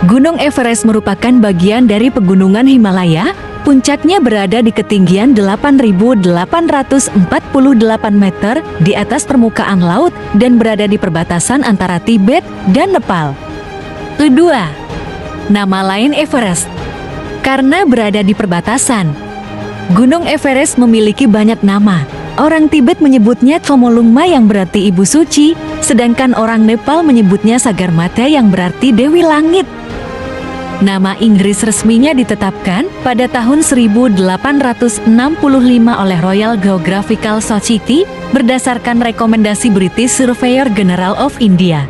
Gunung Everest merupakan bagian dari pegunungan Himalaya. Puncaknya berada di ketinggian 8.848 meter di atas permukaan laut dan berada di perbatasan antara Tibet dan Nepal. Kedua, nama lain Everest. Karena berada di perbatasan, Gunung Everest memiliki banyak nama. Orang Tibet menyebutnya Chomolungma yang berarti Ibu Suci, sedangkan orang Nepal menyebutnya Sagarmatha yang berarti Dewi Langit. Nama Inggris resminya ditetapkan pada tahun 1865 oleh Royal Geographical Society berdasarkan rekomendasi British Surveyor General of India.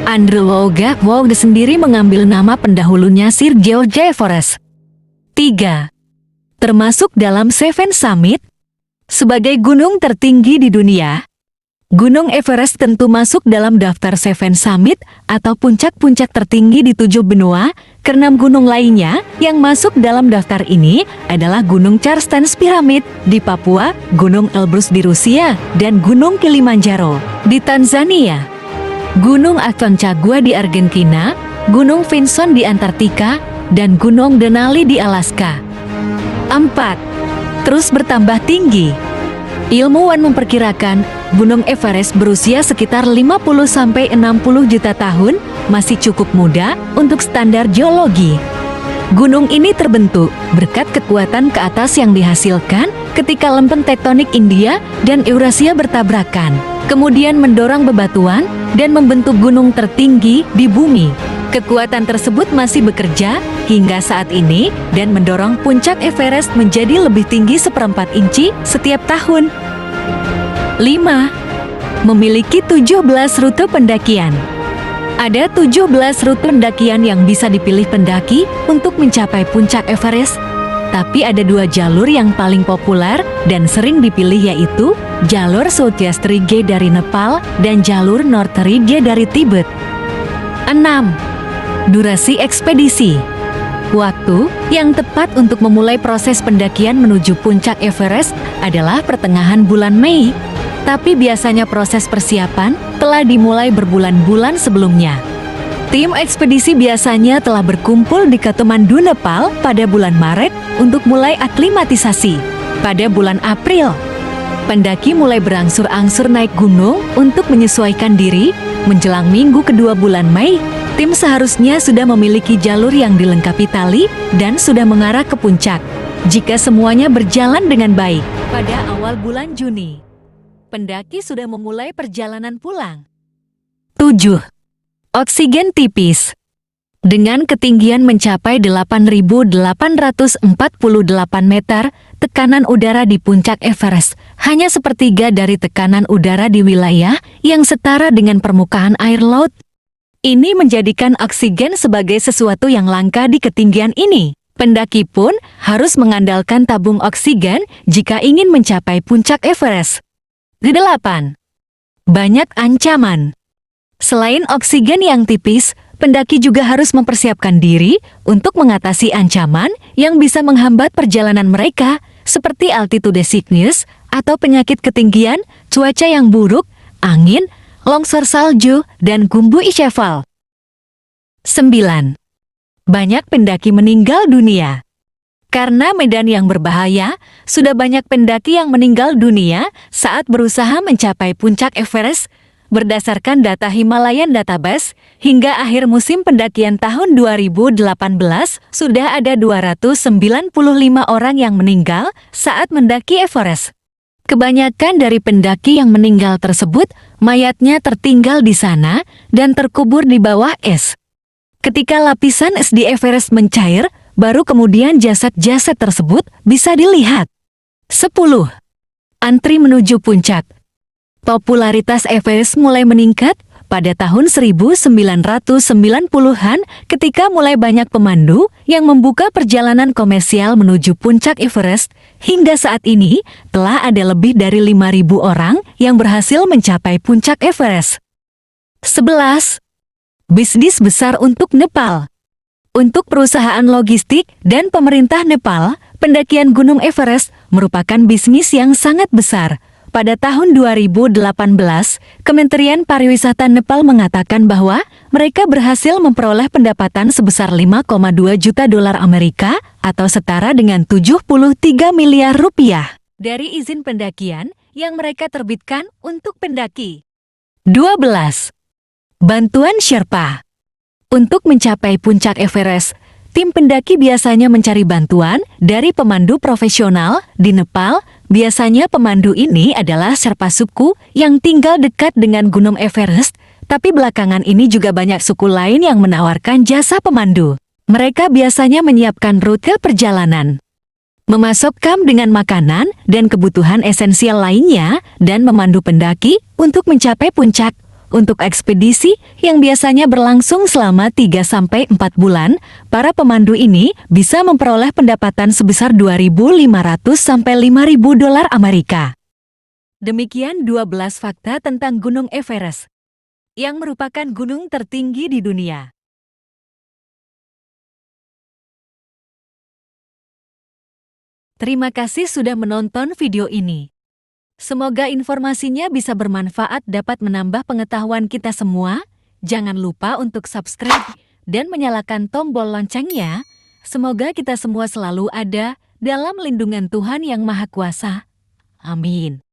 Andrew Waugh sendiri mengambil nama pendahulunya Sir George Everest. 3. Termasuk dalam Seven Summit. Sebagai gunung tertinggi di dunia, Gunung Everest tentu masuk dalam daftar Seven Summit atau puncak-puncak tertinggi di 7 benua. Keenam gunung lainnya yang masuk dalam daftar ini adalah Gunung Charstans Pyramid di Papua, Gunung Elbrus di Rusia, dan Gunung Kilimanjaro di Tanzania, Gunung Aconcagua di Argentina, Gunung Vinson di Antartika, dan Gunung Denali di Alaska. 4. Terus bertambah tinggi. Ilmuwan memperkirakan Gunung Everest berusia sekitar 50-60 juta tahun, masih cukup muda untuk standar geologi. Gunung ini terbentuk berkat kekuatan ke atas yang dihasilkan ketika lempeng tektonik India dan Eurasia bertabrakan, kemudian mendorong bebatuan dan membentuk gunung tertinggi di bumi. Kekuatan tersebut masih bekerja hingga saat ini dan mendorong puncak Everest menjadi lebih tinggi 1/4 inci setiap tahun. 5. Memiliki 17 rute pendakian. Ada 17 rute pendakian yang bisa dipilih pendaki untuk mencapai puncak Everest. Tapi ada 2 jalur yang paling populer dan sering dipilih, yaitu jalur Southeast Ridge dari Nepal dan jalur North Ridge dari Tibet. 6. Durasi ekspedisi. Waktu yang tepat untuk memulai proses pendakian menuju puncak Everest adalah pertengahan bulan Mei. Tapi biasanya proses persiapan telah dimulai berbulan-bulan sebelumnya. Tim ekspedisi biasanya telah berkumpul di Kathmandu, Nepal pada bulan Maret untuk mulai aklimatisasi. Pada bulan April, pendaki mulai berangsur-angsur naik gunung untuk menyesuaikan diri. Menjelang minggu kedua bulan Mei, tim seharusnya sudah memiliki jalur yang dilengkapi tali dan sudah mengarah ke puncak. Jika semuanya berjalan dengan baik, pada awal bulan Juni, pendaki sudah memulai perjalanan pulang. 7. Oksigen tipis. Dengan ketinggian mencapai 8.848 meter, tekanan udara di puncak Everest hanya sepertiga dari tekanan udara di wilayah yang setara dengan permukaan air laut. Ini menjadikan oksigen sebagai sesuatu yang langka di ketinggian ini. Pendaki pun harus mengandalkan tabung oksigen jika ingin mencapai puncak Everest. 8. Banyak ancaman. Selain oksigen yang tipis, pendaki juga harus mempersiapkan diri untuk mengatasi ancaman yang bisa menghambat perjalanan mereka, seperti altitude sickness atau penyakit ketinggian, cuaca yang buruk, angin, longsor salju, dan gumbu isheval. 9. Banyak pendaki meninggal dunia. Karena medan yang berbahaya, sudah banyak pendaki yang meninggal dunia saat berusaha mencapai puncak Everest. Berdasarkan data Himalayan Database, hingga akhir musim pendakian tahun 2018, sudah ada 295 orang yang meninggal saat mendaki Everest. Kebanyakan dari pendaki yang meninggal tersebut, mayatnya tertinggal di sana dan terkubur di bawah es. Ketika lapisan es di Everest mencair, baru kemudian jasad-jasad tersebut bisa dilihat. 10. Antri menuju puncak. Popularitas Everest mulai meningkat pada tahun 1990-an ketika mulai banyak pemandu yang membuka perjalanan komersial menuju puncak Everest. Hingga saat ini, telah ada lebih dari 5.000 orang yang berhasil mencapai puncak Everest. 11. Bisnis besar untuk Nepal. Untuk perusahaan logistik dan pemerintah Nepal, pendakian Gunung Everest merupakan bisnis yang sangat besar. Pada tahun 2018, Kementerian Pariwisata Nepal mengatakan bahwa mereka berhasil memperoleh pendapatan sebesar 5,2 juta dolar Amerika atau setara dengan 73 miliar rupiah dari izin pendakian yang mereka terbitkan untuk pendaki. 12. Bantuan Sherpa. Untuk mencapai puncak Everest, tim pendaki biasanya mencari bantuan dari pemandu profesional di Nepal. Biasanya pemandu ini adalah Sherpa suku yang tinggal dekat dengan Gunung Everest, tapi belakangan ini juga banyak suku lain yang menawarkan jasa pemandu. Mereka biasanya menyiapkan rute perjalanan, memasok kamp dengan makanan dan kebutuhan esensial lainnya, dan memandu pendaki untuk mencapai puncak. Untuk ekspedisi yang biasanya berlangsung selama 3-4 bulan, para pemandu ini bisa memperoleh pendapatan sebesar 2.500 sampai 5.000 dolar Amerika. Demikian 12 fakta tentang Gunung Everest, yang merupakan gunung tertinggi di dunia. Terima kasih sudah menonton video ini. Semoga informasinya bisa bermanfaat, dapat menambah pengetahuan kita semua. Jangan lupa untuk subscribe dan menyalakan tombol loncengnya. Semoga kita semua selalu ada dalam lindungan Tuhan Yang Maha Kuasa. Amin.